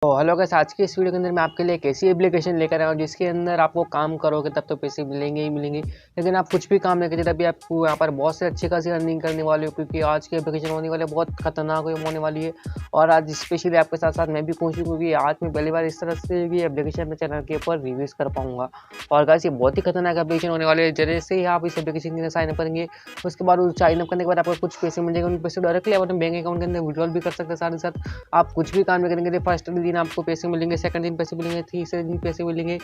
तो hello guys, आज की इस वीडियो के अंदर मैं आपके लिए एक ऐसी एप्लीकेशन लेकर आया हूँ जिसके अंदर आपको काम करोगे तब तो पैसे मिलेंगे ही मिलेंगे। लेकिन आप कुछ भी काम नहीं करिए तभी आपको यहाँ पर बहुत से अच्छी खासी अर्निंग करने वाले हो, क्योंकि आज की एप्लीकेशन होने वाली है बहुत खतरनाक होने वाली है। और आज स्पेशली आपके साथ साथ मैं भी खुश हूँ, क्योंकि आज मैं पहली बार इस तरह से भी एप्लीकेशन में चैनल के ऊपर रिव्यूज़ कर पाऊंगा। और गाइस, ये बहुत ही खतरनाक एप्लीकेशन होने वाली है। जैसे ही आप इस एप्लीकेशन के लिए साइनअप करेंगे, उसके बाद साइनअप करने के बाद आपको कुछ पैसे मिल जाएंगे। उन पैसे डायरेक्टली आप अपने बैंक अकाउंट के अंदर विड्रॉल भी कर सकते हैं। साथ ही साथ आप कुछ भी काम नहीं करेंगे तो फर्स्ट दिन आपको पैसे मिलेंगे, सेकंड दिन पैसे मिलेंगे, तीसरे दिन पैसे मिलेंगे।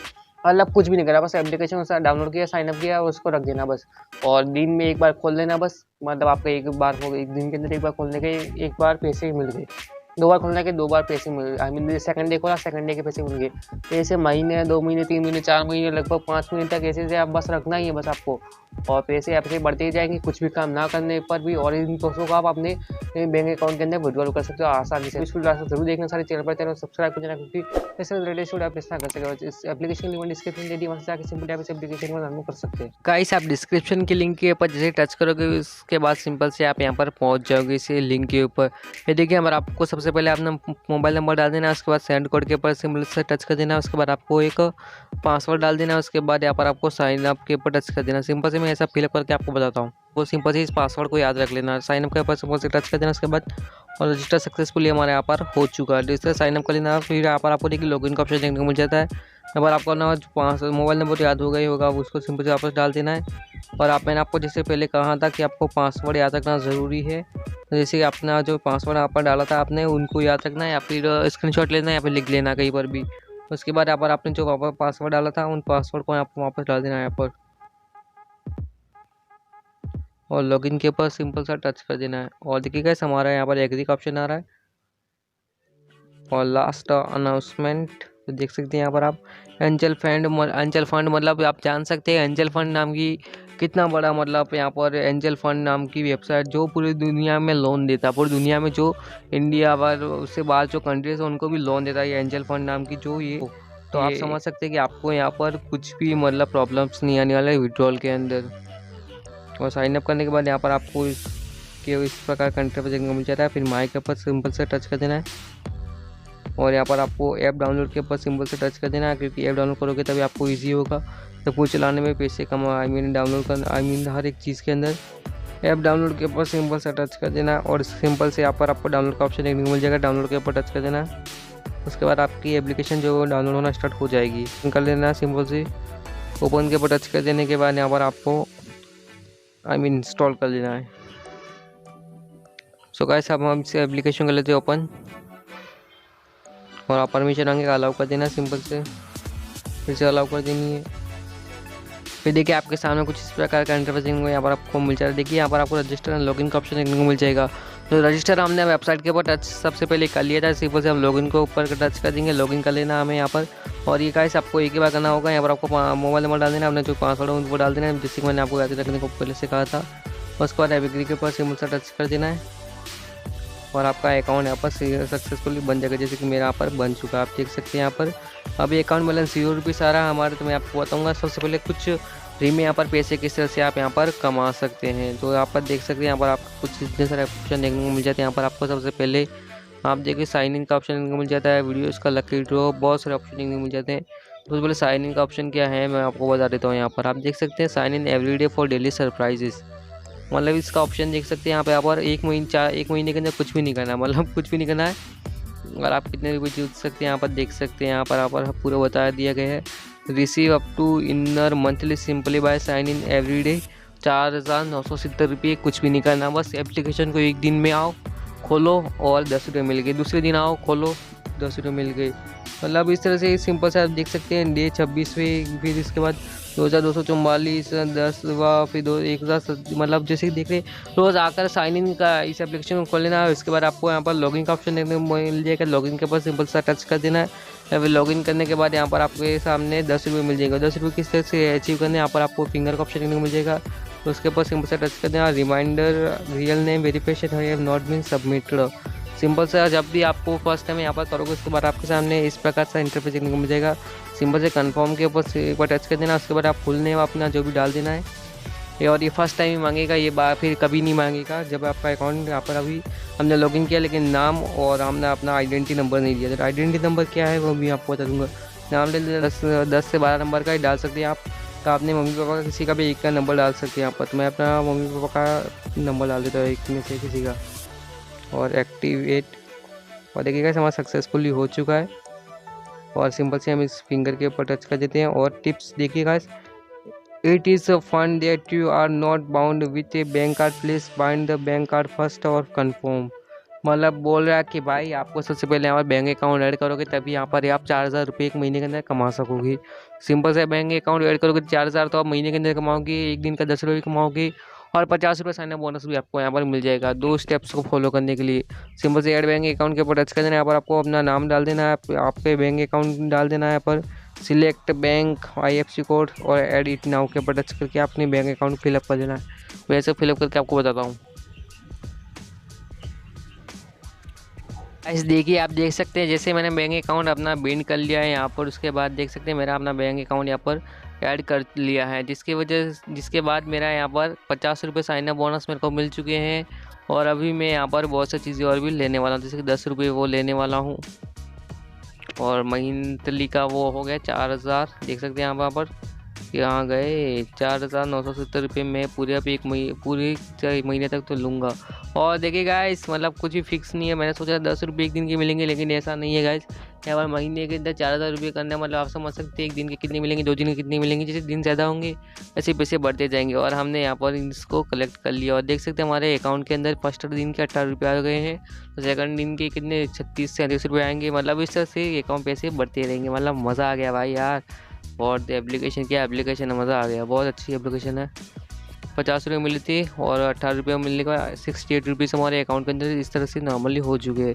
मतलब कुछ भी नहीं करा, बस एप्लीकेशन डाउनलोड किया, साइन अप किया और उसको रख देना बस। और दिन में एक बार खोल लेना बस। मतलब आपका एक बार हो, एक दिन के अंदर एक बार खोलने के एक बार पैसे ही मिल गए। दो बार खोलने के दो बार पैसे मिल, आई मीन सेकंड डे खोला, सेकंड डे के पैसे मिल गए। तो ऐसे महीने, 2 महीने, 3 महीने, 4 महीने, लगभग 5 महीने तक ऐसे से आप बस रखना ही है बस आपको। और पैसे आपसे बढ़ते ही जाएंगे कुछ भी काम ना करने पर भी। और इन पैसों को आप अपने बैंक अकाउंट के अंदर विड्रॉल कर सकते हो आसानी से। इस वीडियो जरूर देखना, सारे चैनल पर चैनल सब्सक्राइब कर देना, क्योंकि ऐसे रिलेटेड वीडियो आप इतना कर सकते हो। इस एप्लीकेशन लिंक डिस्क्रिप्शन दे दी, वहाँ से जाकर सिंपल आप इस एप्लीकेशन को डाउनलोड कर सकते हैं। गाइस, आप डिस्क्रिप्शन के लिंक के ऊपर जैसे टच करोगे उसके बाद सिंपल से आप यहाँ पर पहुँच जाओगे इस लिंक के ऊपर। ये देखिए, हमारा आपको सबसे पहले अपना मोबाइल नंबर डाल देना है, उसके बाद सेंड कोड के ऊपर सिंपल से टच कर देना है, उसके बाद आपको एक पासवर्ड डाल देना है, उसके बाद यहाँ पर आपको साइन अप के ऊपर टच कर देना। सिंपल से मैं ऐसा फिलअप करके आपको बताता हूँ। वो सिंपल से इस पासवर्ड को याद रख लेना, साइन अप के ऊपर सिंपल से टच कर देना, उसके बाद और रजिस्टर सक्सेसफुली हमारे यहाँ पर हो चुका है। रजिस्टर साइन अप कर लेना, फिर यहाँ पर आपको देखिए लॉगिन का ऑप्शन देखने को मिल जाता है। यहाँ पर आपका ना मोबाइल नंबर तो याद होगा ही होगा, उसको सिंपल से वापस डाल देना है। और मैंने आपको जैसे पहले कहा था कि आपको पासवर्ड याद रखना ज़रूरी है, तो जैसे अपना जो पासवर्ड यहाँ पर डाला था आपने उनको याद रखना है, या फिर स्क्रीनशॉट लेना है या फिर लिख लेना कहीं पर भी। उसके बाद यहाँ पर आपने जो पासवर्ड डाला था उन पासवर्ड को आपको वापस डाल देना है यहाँ पर, और लॉगिन के ऊपर सिंपल सा टच कर देना है। और देखिए गाइस, हमारा यहाँ पर एग्री का ऑप्शन आ रहा है और लास्ट अनाउंसमेंट तो देख सकते हैं यहाँ पर आप। एंजल फंड मतलब आप जान सकते हैं एंजल फंड नाम की कितना बड़ा, मतलब यहाँ पर एंजल फंड नाम की वेबसाइट जो पूरी दुनिया में लोन देता है। पूरी दुनिया में जो इंडिया और उससे बाहर जो कंट्रीज है उनको भी लोन देता है ये एंजल फंड नाम की जो ये। तो आप समझ सकते हैं कि आपको यहाँ पर कुछ भी मतलब प्रॉब्लम्स नहीं आने वाला है विड्रॉल के अंदर। और साइनअप करने के बाद यहाँ पर आपको इस प्रकार कंट्री पर देखने को मिल जाता है। फिर माई के ऊपर सिंपल से टच कर देना है और यहाँ पर आपको ऐप डाउनलोड के ऊपर सिंपल से टच कर देना है, क्योंकि ऐप डाउनलोड करोगे तभी आपको इजी होगा सब कुछ चलाने में, पैसे कमा डाउनलोड करना हर एक चीज़ के अंदर। ऐप डाउनलोड के ऊपर सिंपल से टच कर देना और सिंपल से यहाँ पर आपको डाउनलोड का ऑप्शन देखने को मिल जाएगा। डाउनलोड के ऊपर टच कर देना, उसके बाद आपकी एप्लीकेशन जो डाउनलोड होना स्टार्ट हो जाएगी। कर लेना सिंपल से, ओपन के ऊपर टच कर देने के बाद यहाँ पर आपको इंस्टॉल कर लेना है। सो गाइस, अब हम इस एप्लीकेशन कर लेते हैं ओपन, और आप परमिशन आगे अलाउ कर देना सिंपल से, फिर से अलाउ कर देनी है। फिर देखिए आपके सामने कुछ इस प्रकार का इंटरफेस यहाँ पर आपको मिल जाएगा। देखिए यहाँ पर आपको रजिस्टर एंड लॉगिन का ऑप्शन देखने को मिल जाएगा। तो रजिस्टर हमने वेबसाइट के ऊपर टच सबसे पहले कर लिया था, सिंपल से हम लॉगिन को ऊपर टच कर देंगे, लॉगिन कर लेना हमें यहाँ पर। और ये गाइस आपको एक ही बार करना होगा, यहाँ पर आपको मोबाइल नंबर डाल देना, अपने जो पासवर्ड है उनको डाल देना है, जिससे मैंने आपको याद रखने को पहले से कहा था। उसके बाद एग्री के ऊपर सिंपल से टच कर देना है और आपका अकाउंट यहाँ पर सक्सेसफुली बन जाएगा, जैसे कि मेरा यहाँ पर बन चुका है। आप देख सकते हैं यहाँ पर अभी अकाउंट बैलेंस 0 रुपीज़ आ रहा है हमारे। तो मैं आपको बताऊँगा सबसे पहले कुछ फ्री में यहाँ पर पैसे किस तरह से आप यहाँ पर कमा सकते हैं। तो यहाँ पर देख सकते हैं यहाँ पर आपको कुछ इतने सारे ऑप्शन देखने को मिल जाते हैं। यहाँ पर आपको सबसे पहले आप देखिए साइन इन का ऑप्शन देखने को मिल जाता है, वीडियोज़ का लकी ड्रॉ, बहुत सारे ऑप्शन देखने को मिल जाते हैं। तो सबसे पहले साइन इन का ऑप्शन क्या है मैं आपको बता देता हूँ। यहाँ पर आप देख सकते हैं sign in every day for daily surprises, मतलब इसका ऑप्शन देख सकते हैं यहाँ पर एक महीने के अंदर कुछ भी नहीं करना है, मतलब कुछ भी नहीं करना है और आप कितने रुपये जीत सकते हैं यहाँ पर देख सकते हैं। यहाँ पर पूरा बता दिया गया है। Receive up to inner monthly simply by sign in every day, 4,970 रुपये। कुछ भी नहीं करना, बस एप्लीकेशन को एक दिन में आओ खोलो और 10 रुपये मिल गए, दूसरे दिन आओ खोलो 10 रुपये मिल गए। मतलब इस तरह से सिंपल से आप देख सकते हैं। डे 26वें, फिर इसके बाद 2244, 10वां, फिर 1000, मतलब जैसे देख रहे रोज़ आकर साइन इन का इस एप्लीकेशन को खोल लेना है। उसके बाद आपको यहाँ पर लॉगिन का ऑप्शन देखने को मिल जाएगा, लॉगिन के ऊपर सिंपल सा टच कर देना है। फिर लॉगिन करने के बाद यहाँ पर आपके सामने 10 रुपये मिल जाएगा। 10 रुपये किस तरह से अचीव करने, यहाँ पर आपको फिंगर का ऑप्शन देखने को मिल जाएगा, तो उसके ऊपर सिंपल सा टच कर देना। Reminder real name verification have not been submitted, simple से जब भी आपको फर्स्ट टाइम यहाँ पर करोगे उसके बाद आपके सामने इस प्रकार से इंटरफेस देखने को मिल जाएगा। सिंपल से कंफर्म के ऊपर एक बार टच कर देना, उसके बाद आप फुल नेम अपना जो भी डाल देना है और ये फर्स्ट टाइम ही मांगेगा, ये बार फिर कभी नहीं मांगेगा। जब आपका अकाउंट यहाँ पर अभी हमने लॉगिन किया, लेकिन नाम और हमने अपना आइडेंटिटी नंबर नहीं दिया। तो आइडेंटिटी नंबर क्या है वो भी आपको बता दूँगा। नाम ले 10 से 12 नंबर का ही डाल सकते हैं आप। तो आपने मम्मी पापा का किसी का भी एक का नंबर डाल सकते हैं यहाँ पर। तो मैं अपना मम्मी पापा का नंबर डाल देता हूँ, एक में से किसी का, और एक्टिवेट। और देखिएगा हमारा सक्सेसफुली हो चुका है। और सिंपल से हम इस फिंगर के ऊपर टच कर देते हैं। और टिप्स देखिएगा, it is a fund that you are not bound with a bank card, please bind the bank card first और कन्फर्म। मतलब बोल रहा है कि भाई आपको सबसे पहले यहाँ पर बैंक अकाउंट ऐड करोगे तभी यहाँ पर आप 4000 रुपये एक महीने के अंदर कमा सकोगे। सिंपल से बैंक अकाउंट ऐड करोगे तो 4000 तो आप महीने के अंदर कमाओगे, एक दिन का 10 रुपये कमाओगे, और 50 रुपये साइन अप बोनस भी आपको यहाँ पर मिल जाएगा। 2 स्टेप्स को फॉलो करने के लिए सिंपल से ऐड बैंक अकाउंट के ऊपर टच कर देना है। यहाँ पर आपको अपना नाम डाल देना है, आपके बैंक अकाउंट डाल देना है। यहाँ पर सिलेक्ट बैंक, IFSC कोड और एड इट नाउ के ऊपर टच करके अपने बैंक अकाउंट फिलअप कर देना है। वैसे फिलअप करके आपको बताता हूँ। ऐसे देखिए, आप देख सकते हैं जैसे मैंने बैंक अकाउंट अपना बिल्ड कर लिया है यहाँ पर। उसके बाद देख सकते हैं मेरा अपना बैंक अकाउंट यहाँ पर ऐड कर लिया है, जिसके बाद मेरा यहाँ पर 50 रुपये साइन अप बोनस मेरे को मिल चुके हैं। और अभी मैं यहाँ पर बहुत सी चीज़ें और भी लेने वाला हूँ, जैसे कि 10 रुपये वो लेने वाला हूँ। और मंथली का वो हो गया 4000, देख सकते हैं यहाँ पर यहाँ गए 4970 रुपये में पूरे महीने तक तो लूँगा। और देखिए गाइस, मतलब कुछ भी फिक्स नहीं है। मैंने सोचा 10 रुपये एक दिन के मिलेंगे, लेकिन ऐसा नहीं है गाइस। यहाँ पर महीने के अंदर 4000 रुपये करना, मतलब आप समझ सकते हैं एक दिन के कितने मिलेंगे, 2 दिन के कितने मिलेंगे। जैसे दिन ज़्यादा होंगे ऐसे पैसे बढ़ते जाएंगे। और हमने यहाँ पर इसको कलेक्ट कर लिया, और देख सकते हैं हमारे अकाउंट के अंदर फर्स्ट दिन के 18 रुपये आ गए हैं, तो सेकंड दिन के कितने 36 से 38 रुपये आएंगे। मतलब इस तरह से अकाउंट पैसे बढ़ते रहेंगे। मतलब मज़ा आ गया भाई यार। और एप्लीकेशन, क्या एप्लीकेशन है, मज़ा आ गया, बहुत अच्छी एप्लीकेशन है। 50 रुपये मिले थे और 18 रुपये मिलने का 68 रुपीज़ हमारे अकाउंट के अंदर इस तरह से नॉर्मली हो चुके हैं।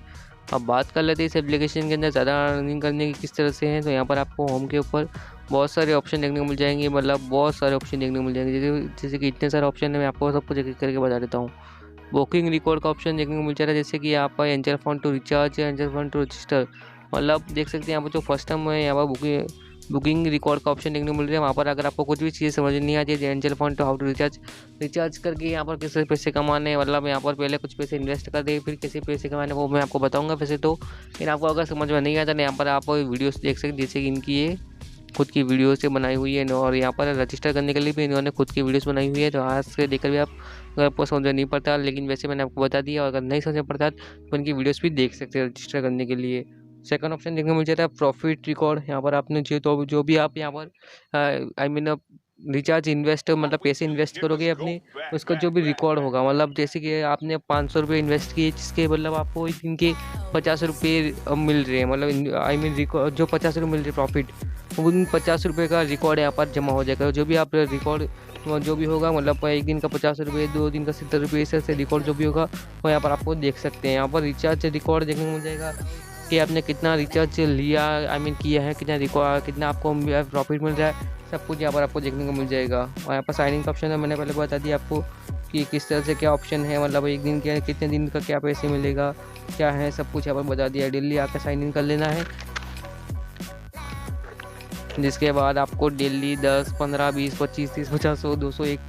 अब बात कर लेते हैं इस एप्लीकेशन के अंदर ज़्यादा अर्निंग करने की किस तरह से है। तो यहाँ पर आपको होम के ऊपर बहुत सारे ऑप्शन देखने को मिल जाएंगे, मतलब बहुत सारे ऑप्शन देखने को मिल जाएंगे। जैसे कि इतने सारे ऑप्शन है, मैं आपको सब कुछ एक एक करके बता देता हूँ। बुकिंग रिकॉर्ड का ऑप्शन देखने को मिल जा रहा है, जैसे कि यहाँ पर angel fund to recharge, angel fund to register. मतलब देख सकते हैं यहाँ पर जो फर्स्ट टाइम है, यहाँ पर बुकिंग रिकॉर्ड का ऑप्शन देखने को मिल रहा है। वहाँ पर अगर आपको कुछ भी चीज़ समझ नहीं आती है, angel fund to how to recharge करके यहाँ पर कैसे पैसे कमाने, मतलब यहाँ पर पहले कुछ पैसे इन्वेस्ट कर दे फिर कैसे पैसे कमाने, वो मैं आपको बताऊंगा वैसे तो। लेकिन आपको अगर समझ में नहीं आता, यहाँ पर आप वीडियोस देख सकते, जैसे कि इनकी ये खुद की वीडियो से बनाई हुई है। और यहाँ पर रजिस्टर करने के लिए भी इन्होंने खुद की वीडियोस बनाई हुई है। तो आज से देखकर भी आप, अगर आपको समझ में नहीं पड़ता, लेकिन वैसे मैंने आपको बता दिया, और अगर नहीं समझ में पड़ता तो उनकी वीडियोस भी देख सकते हैं रजिस्टर करने के लिए। सेकंड ऑप्शन देखने को मिल जाता है प्रॉफिट रिकॉर्ड। यहाँ पर आपने जो भी आप यहाँ पर आई मीन रिचार्ज इन्वेस्ट, मतलब पैसे इन्वेस्ट करोगे अपने, उसका जो भी रिकॉर्ड होगा, मतलब जैसे कि आपने 500 रुपये इन्वेस्ट किए, जिसके मतलब आपको एक दिन के 50 रुपये मिल रहे हैं, मतलब आई मीन रिकॉर्ड जो 50 रुपये मिल रहे प्रॉफिट, उन 50 रुपये का रिकॉर्ड यहाँ पर जमा हो जाएगा। जो भी आप रिकॉर्ड जो भी होगा, मतलब एक दिन का 50 रुपये, 2 दिन का 70 रुपये, इस तरह से रिकॉर्ड जो भी होगा वो यहाँ पर आपको देख सकते हैं। यहाँ पर रिचार्ज रिकॉर्ड देखने को मिल जाएगा कि आपने कितना रिचार्ज लिया, आई मीन किया है, कितना आपको प्रॉफिट मिल रहा है, सब कुछ यहाँ पर आपको देखने को मिल जाएगा। और यहाँ पर साइनिंग का ऑप्शन है, मैंने पहले बता दिया आपको कि किस तरह से क्या ऑप्शन है, मतलब एक दिन के कितने दिन का क्या पैसे मिलेगा, क्या है, सब कुछ यहाँ पर बता दिया। डेली आकर साइन इन कर लेना है, जिसके बाद आपको डेली 10, 15, 20, 25, 30, 50, 100, 200, 1,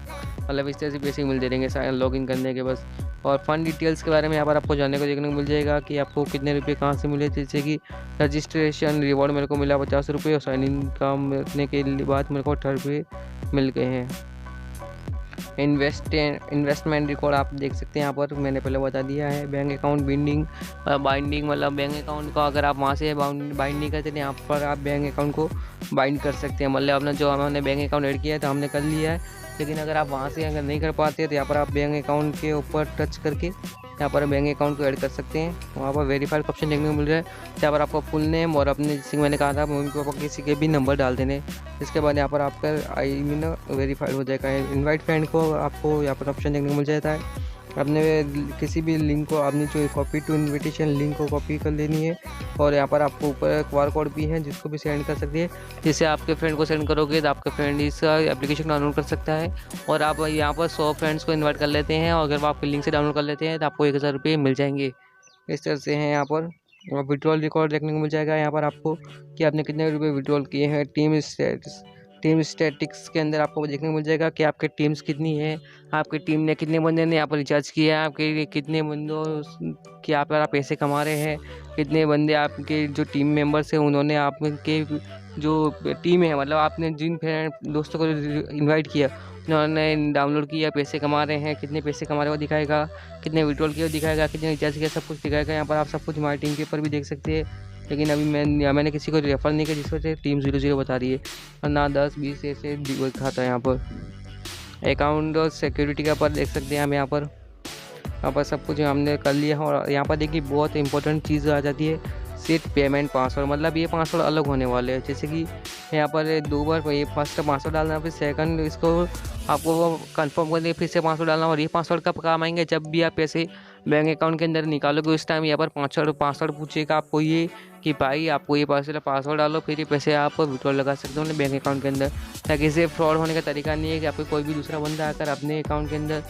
मतलब इस तरह से पैसे मिलते रहेंगे लॉग इन करने के बस। और फंड डिटेल्स के बारे में यहाँ पर आपको जानने को देखने को मिल जाएगा कि आपको कितने रुपए कहाँ से मिले। जैसे कि रजिस्ट्रेशन रिवॉर्ड मेरे को मिला 50 रुपये, और साइन इन करने के बाद मेरे को 18 रुपये मिल गए हैं। इन्वेस्टमेंट रिकॉर्ड आप देख सकते हैं यहाँ पर, मैंने पहले बता दिया है। बैंक अकाउंट बाइंडिंग, मतलब बैंक अकाउंट का अगर आप वहाँ से बाइंड नहीं करते तो यहाँ पर आप बैंक अकाउंट को बाइंड कर सकते हैं। मतलब अपना जो हमने बैंक अकाउंट ऐड किया है तो हमने कर लिया है, लेकिन अगर आप वहाँ से अगर नहीं कर पाते तो यहाँ पर आप बैंक अकाउंट के ऊपर टच करके यहाँ पर बैंक अकाउंट को ऐड कर सकते हैं। वहाँ पर वेरीफाइड का ऑप्शन देखने को मिल रहा है, यहाँ पर आपको फुल नेम और अपने, जैसे मैंने कहा था, मम्मी पापा किसी के भी नंबर डाल देने। इसके बाद यहाँ पर आपका आई मीन वेरीफाइड हो जाएगा। इनवाइट फ्रेंड को आपको यहाँ पर ऑप्शन देखने को मिल जाता है। आपने किसी भी लिंक को, आपने जो कॉपी टू इनविटेशन लिंक को कॉपी कर लेनी है, और यहाँ पर आपको ऊपर QR कोड भी है जिसको भी सेंड कर सकते हैं। जिससे आपके फ्रेंड को सेंड करोगे तो आपका फ्रेंड इस एप्लीकेशन को डाउनलोड कर सकता है, और आप यहाँ पर 100 फ्रेंड्स को इन्वाइट कर लेते हैं, और अगर आप लिंक से डाउनलोड कर लेते हैं तो आपको 1000 रुपये मिल जाएंगे। इस तरह से हैं यहाँ पर। विड्रॉल रिकॉर्ड देखने को मिल जाएगा यहाँ पर आपको कि आपने कितने रुपये विड्रॉल किए हैं। टीम स्टेटस, टीम स्टैटिक्स के अंदर आपको देखने को मिल जाएगा कि आपकी टीम्स कितनी है, आपकी टीम ने कितने बंदे ने यहाँ पर रिचार्ज किया है, आपके कितने बंदों के आप पैसे कमा रहे हैं, कितने बंदे आपके जो टीम मेंबर्स हैं उन्होंने आपके जो टीम है मतलब आपने जिन फ्रेंड दोस्तों को इनवाइट किया उन्होंने डाउनलोड किया, पैसे कमा रहे हैं, कितने पैसे कमा रहे हैं वो दिखाएगा, कितने विड्रॉल किया वो दिखाएगा, कितने रिचार्ज किया सब कुछ दिखाएगा। यहाँ पर आप सब कुछ हमारी टीम के ऊपर भी देख सकते हैं, लेकिन अभी मैंने किसी को रेफर नहीं किया जिस वजह से टीम 0-0 बता रही है और ना 10-20 ऐसे दिखाता है। यहाँ पर अकाउंट और सिक्योरिटी का पर देख सकते हैं हम यहाँ पर सब कुछ हमने कर लिया है। और यहाँ पर देखिए बहुत इंपॉर्टेंट चीज़ आ जाती है, सेट पेमेंट पासवर्ड, मतलब ये पासवर्ड अलग होने वाले हैं। जैसे कि यहाँ पर 2 बार ये फर्स्ट पासवर्ड डालना, फिर सेकंड इसको आपको वो कंफर्म करके फिर से पासवर्ड डालना। और ये पासवर्ड कब काम आएंगे, जब भी आप पैसे बैंक अकाउंट के अंदर निकालोगे उस टाइम यहाँ पर पासवर्ड पूछेगा आपको ये कि भाई आपको ये पासवर्ड डालो, फिर ये पैसे आप विड्रॉल लगा सकते हो अपने बैंक अकाउंट के अंदर। ताकि इसे फ्रॉड होने का तरीका नहीं है कि आपको कोई भी दूसरा बंदा आकर अपने अकाउंट के अंदर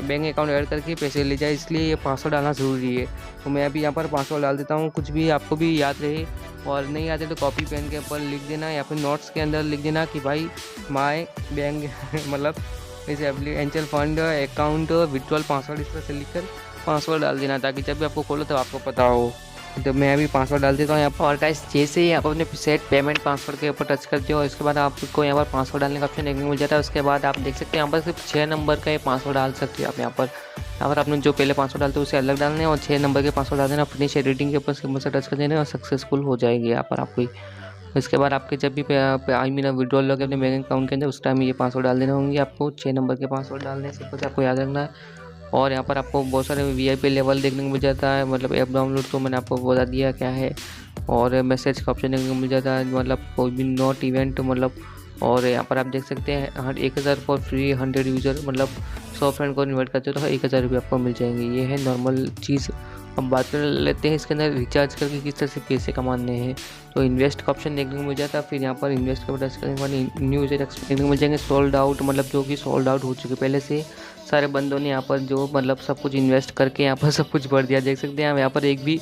बैंक अकाउंट ऐड करके पैसे ले जाए, इसलिए ये पासवर्ड डालना ज़रूरी है। तो मैं अभी यहाँ पर पासवर्ड डाल देता हूँ, कुछ भी आपको भी याद रहे और नहीं याद है तो कॉपी पेन के ऊपर लिख देना या फिर नोट्स के अंदर लिख देना कि भाई माय बैंक मतलब जैसे angel fund account withdrawal password, इस तरह से लिखकर पासवर्ड डाल देना ताकि जब भी आपको खोलो तो आपको पता हो। तो मैं अभी पासवर्ड डाल देता हूँ यहाँ पर। और गाइस जैसे ही आप अपने सेट पेमेंट पासवर्ड के ऊपर टच करते हो इसके बाद आपको यहाँ पर पासवर्ड डालने का ऑप्शन देखने को मिल जाता है। उसके बाद आप देख सकते हैं यहाँ पर सिर्फ 6 नंबर का ये पासवर्ड डाल सकते हो आप। यहाँ पर आपने जो पहले पासवर्ड डालते हो उसे अलग डालने हैं और 6 नंबर के पासवर्ड डाल देना, फिनिश एडिटिंग के ऊपर सिंबल से टच कर देना और सक्सेसफुल हो जाएगी यहाँ पर आपकी। इसके बाद आपके जब भी विड्रॉल लोगे अपने बैंक अकाउंट के अंदर उस टाइम ये पासवर्ड डाल देना होंगे आपको। 6 नंबर के पासवर्ड डालने से कुछ आपको याद रखना है। और यहाँ पर आपको बहुत सारे VIP लेवल देखने को मिल जाता है, मतलब ऐप डाउनलोड तो मैंने आपको बता दिया क्या है। और मैसेज का ऑप्शन देखने को मिल जाता है, मतलब कोई भी नॉट इवेंट मतलब। और यहाँ पर आप देख सकते हैं 1000 फॉर फ्री 100 यूज़र, मतलब 100 फ्रेंड को इन्वाइट करते हो तो 1000 रुपये आपको मिल जाएंगे। ये है नॉर्मल चीज़। अब बात कर लेते हैं इसके अंदर रिचार्ज करके किस तरह से पैसे कमाने हैं। तो इन्वेस्ट का ऑप्शन देखने को मिल जाता है, फिर यहाँ पर इन्वेस्ट का टच करने के बाद न्यू यूजर एक्सपीरियंस देखने को मिल जाएंगे। सोल्ड आउट मतलब जो कि सोल्ड आउट हो चुके पहले से सारे बंदों ने यहाँ पर जो मतलब सब कुछ इन्वेस्ट करके यहाँ पर सब कुछ भर दिया। देख सकते हैं हम यहाँ पर एक भी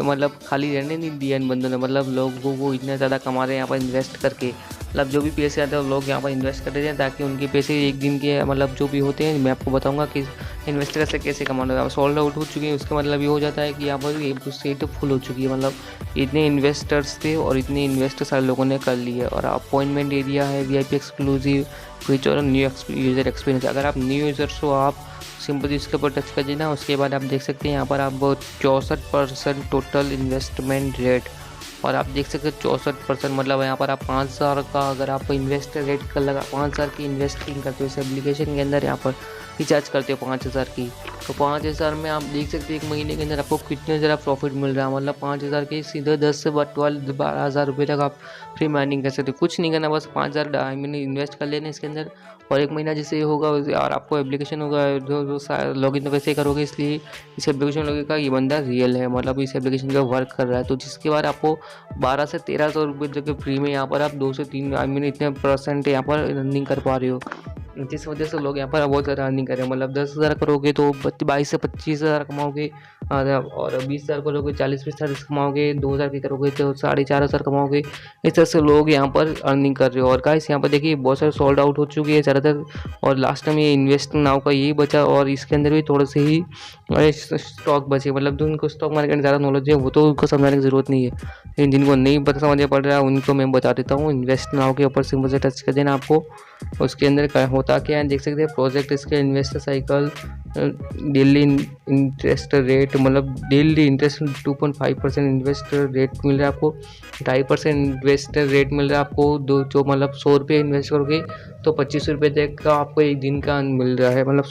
मतलब खाली रहने नहीं दिया इन बंदों ने, मतलब लोगों को इतने ज़्यादा कमा रहे हैं यहाँ पर इन्वेस्ट करके। मतलब जो भी पैसे आते हैं लोग यहाँ पर इन्वेस्ट कर देते हैं ताकि उनके पैसे एक दिन के मतलब जो भी होते हैं मैं आपको बताऊंगा कि इन्वेस्टर से कैसे कमाना है। सोल्ड आउट हो चुके हैं उसका मतलब ये हो जाता है कि यहाँ पर ये सीट फुल हो चुकी है, मतलब इतने इन्वेस्टर्स थे और इतने इन्वेस्ट सारे लोगों ने कर लिए। और अपॉइंटमेंट एरिया है, VIP एक्सक्लूसिव फीचर और न्यू यूज़र एक्सपीरियंस। अगर आप न्यू यूज़र्स हो आप सिंपली इसके ऊपर टच कर देना। उसके बाद आप देख सकते हैं यहाँ पर आप 64% टोटल इन्वेस्टमेंट रेट, और आप देख सकते हैं 64% मतलब यहाँ पर आप 5000 का अगर आप इन्वेस्ट रेट कर लगा 5000 की इन्वेस्टिंग करते हो इस एप्लीकेशन के अंदर, यहाँ पर रिचार्ज करते हो 5000 की, तो 5000 में आप देख सकते हैं एक महीने के अंदर आपको कितने ज़रा प्रॉफिट मिल रहा है। मतलब 5000 के सीधे 10 से 12-12000 रुपये तक आप फ्री माइनिंग कर सकते हो। कुछ नहीं करना, बस 5000 इन्वेस्ट कर लेना इसके अंदर, और एक महीना जैसे होगा और आपको एप्लीकेशन होगा जो लॉगिन तो वैसे करोगे, इसलिए इस एप्लीकेशन लोगे का ये बंदा रियल है, मतलब इस एप्लीकेशन का वर्क कर रहा है। तो जिसके बाद आपको 1200 से 1300 रुपये तक फ्री में यहाँ पर आप 2 से 3 इतने % यहाँ पर रनिंग कर पा रहे हो, जिस वजह से लोग यहाँ पर बहुत ज़्यादा अर्निंग करें। मतलब 10,000 करोगे तो 22 से 25,000 कमाओगे, और 20,000 करोगे 40-45 कमाओगे, 2,000 की करोगे तो 4,500 कमाओगे। इस तरह से लोग यहाँ पर अर्निंग कर रहे हो। और गाइस यहाँ पर देखिए बहुत सारे सोल्ड आउट हो चुकी है ज़्यादातर, और लास्ट टाइम ये इन्वेस्ट नाउ का यही बचा, और इसके अंदर भी थोड़े से ही स्टॉक बचे। मतलब जो उनको स्टॉक मार्केट में ज़्यादा नॉलेज है वो तो उनको समझाने की ज़रूरत नहीं है, लेकिन जिनको नहीं पता समझ पड़ रहा है उनको मैं बता देता हूँ। इन्वेस्ट नाउ के ऊपर सिंपल से टच कर देना आपको, उसके अंदर होता क्या है देख सकते हैं। प्रोजेक्ट इसके investor cycle, daily interest rate, मतलब डेली इंटरेस्ट 2.5% इन्वेस्टर रेट मिल रहा है आपको, 2.5% इन्वेस्टर रेट मिल रहा है आपको। जो मतलब 100 रुपये इन्वेस्ट करोगे तो 25 रुपये तक का आपको एक दिन का मिल रहा है, मतलब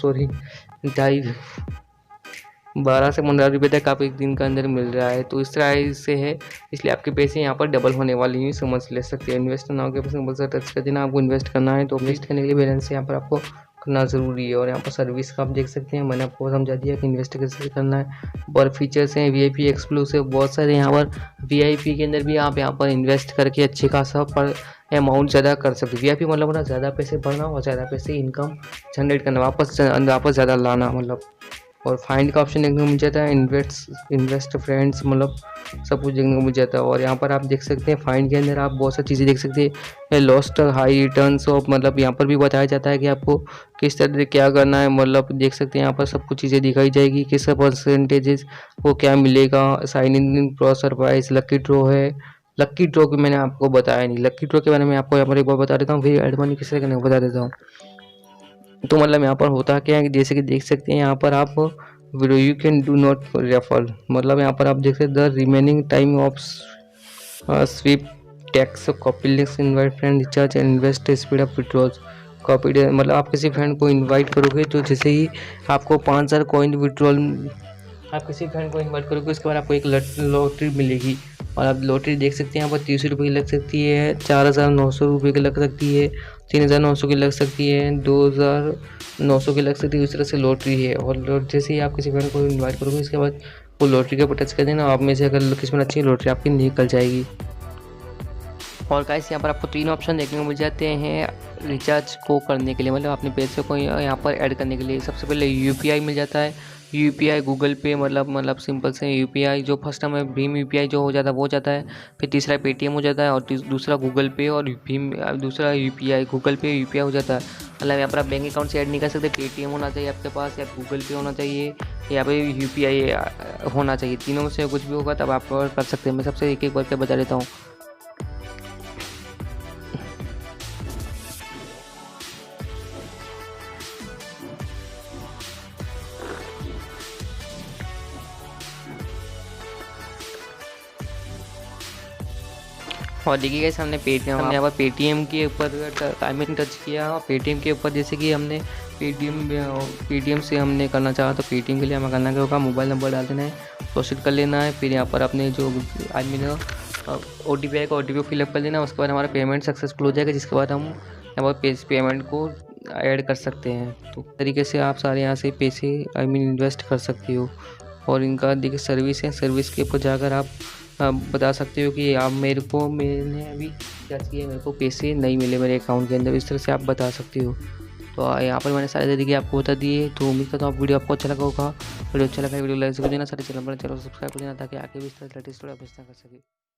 12 से 15 रुपये तक आप एक दिन के अंदर मिल रहा है। तो इस तरह से है, इसलिए आपके पैसे यहाँ पर डबल होने वाली ही समझ ले सकते हैं। इन्वेस्ट नाउ के सिंपल से टच कर देना, आपको इन्वेस्ट करना है तो इन्वेस्ट करने के लिए बैलेंस यहाँ पर आपको करना ज़रूरी है। और यहाँ पर सर्विस का आप देख सकते हैं, मैंने आपको समझा दिया कि इन्वेस्ट कैसे करना है। और फीचर्स हैं VIP एक्सक्लूसिव बहुत सारे यहाँ पर, VIP के अंदर भी आप यहाँ पर इन्वेस्ट करके अच्छे खासा पर अमाउंट ज़्यादा कर सकते हो। VIP मतलब ना ज़्यादा पैसे भरना और ज़्यादा पैसे इनकम जनरेट करना, वापस ज़्यादा लाना मतलब। और फाइंड का ऑप्शन देखने को मिल जाता है, इन्वेस्ट फ्रेंड्स, मतलब सब कुछ देखने को मिल जाता है। और यहाँ पर आप देख सकते हैं फाइंड के अंदर आप बहुत सारी चीज़ें देख सकते हैं, लॉस्ट हाई रिटर्न्स ऑफ, मतलब यहाँ पर भी बताया जाता है कि आपको किस तरह से क्या करना है, मतलब देख सकते हैं यहाँ पर सब कुछ चीज़ें दिखाई जाएगी, किस परसेंटेजेस को क्या मिलेगा, sign in pro surprise, lucky draw है। लकी ड्रॉ की मैंने आपको बताया नहीं, लकी ड्रॉ के बारे में आपको यहाँ पर एक बार बता देता हूँ, फिर एड मनी किस तरह करने को बता देता हूँ। तो मतलब यहाँ पर होता क्या है कि जैसे कि देख सकते हैं यहाँ पर आप you can do not refer, मतलब यहाँ पर आप देख सकते हैं the remaining time of sweepstakes copy links invite friend recharge and invest speed of withdraws copy, मतलब आप किसी फ्रेंड को इनवाइट करोगे तो जैसे ही आपको 5000 कॉइन विड्रॉल, आप किसी फ्रेंड को इनवाइट करोगे उसके बाद आपको एक लॉटरी मिलेगी। और आप लॉटरी देख सकते हैं यहाँ पर 30 रुपये की लग सकती है, 4900 रुपये की लग सकती है, 3900 की लग सकती है, 2900 की लग सकती है। इस तरह से लॉटरी है। और जैसे ही आप किसी फ्रेंड को इनवाइट करोगे इसके बाद वो लॉटरी के ऊपर टच कर देना, आप में से अगर किस्मत अच्छी है लॉटरी आपकी निकल जाएगी। और गाइस यहाँ पर आपको 3 ऑप्शन देखने को मिल जाते हैं रिचार्ज को करने के लिए, मतलब अपने पैसे को यहाँ पर ऐड करने के लिए। सबसे पहले यूपीआई मिल जाता है, यूपीआई गूगल पे, मतलब सिंपल से यूपीआई जो फर्स्ट टाइम है भीम यूपीआई जो हो जाता है वो हो जाता है, फिर तीसरा पेटीएम हो जाता है और दूसरा गूगल पे, और भीम दूसरा यूपीआई गूगल पे यूपीआई हो जाता है। मतलब यहाँ पर आप बैंक अकाउंट से ऐड नहीं कर सकते, पेटीएम होना चाहिए आपके पास, या गूगल पे होना चाहिए, या पे यूपीआई होना चाहिए। तीनों में से कुछ भी होगा तब आप कर सकते हैं। मैं सबसे एक एक करके बता देता हूँ। और देखिए गाइस हमने यहाँ पर पेटीएम के ऊपर टच किया, और पेटीएम के ऊपर जैसे कि हमने पेटीएम से हमने करना चाहा तो पेटीएम के लिए हमें करना क्या होगा, मोबाइल नंबर डाल देना है, प्रोसीड कर लेना है। फिर यहाँ पर अपने जो आदमी ने OTP आएगा OTP को फिलअप कर लेना, उसके बाद हमारा पेमेंट सक्सेसफुल हो जाएगा, जिसके बाद हम यहाँ पर पेमेंट को ऐड कर सकते हैं। तो तरीके से आप सारे यहाँ से पैसे इन्वेस्ट कर सकते हो। और इनका देखिए सर्विस है, सर्विस के ऊपर जाकर आप बता सकते हो कि आप मैंने अभी क्या किया, मेरे को पैसे नहीं मिले मेरे अकाउंट के अंदर, इस तरह से आप बता सकते हो। तो यहाँ पर मैंने सारे तरीके आपको बता दिए। तो उम्मीद करता हूँ वीडियो आपको अच्छा लगा होगा। वीडियो अच्छा लगा वीडियो लाइक कर देना, सारे चैनल सब्सक्राइब कर देना, ताकि आगे भी इस तरह लेटेस्ट वीडियो आप कर सके।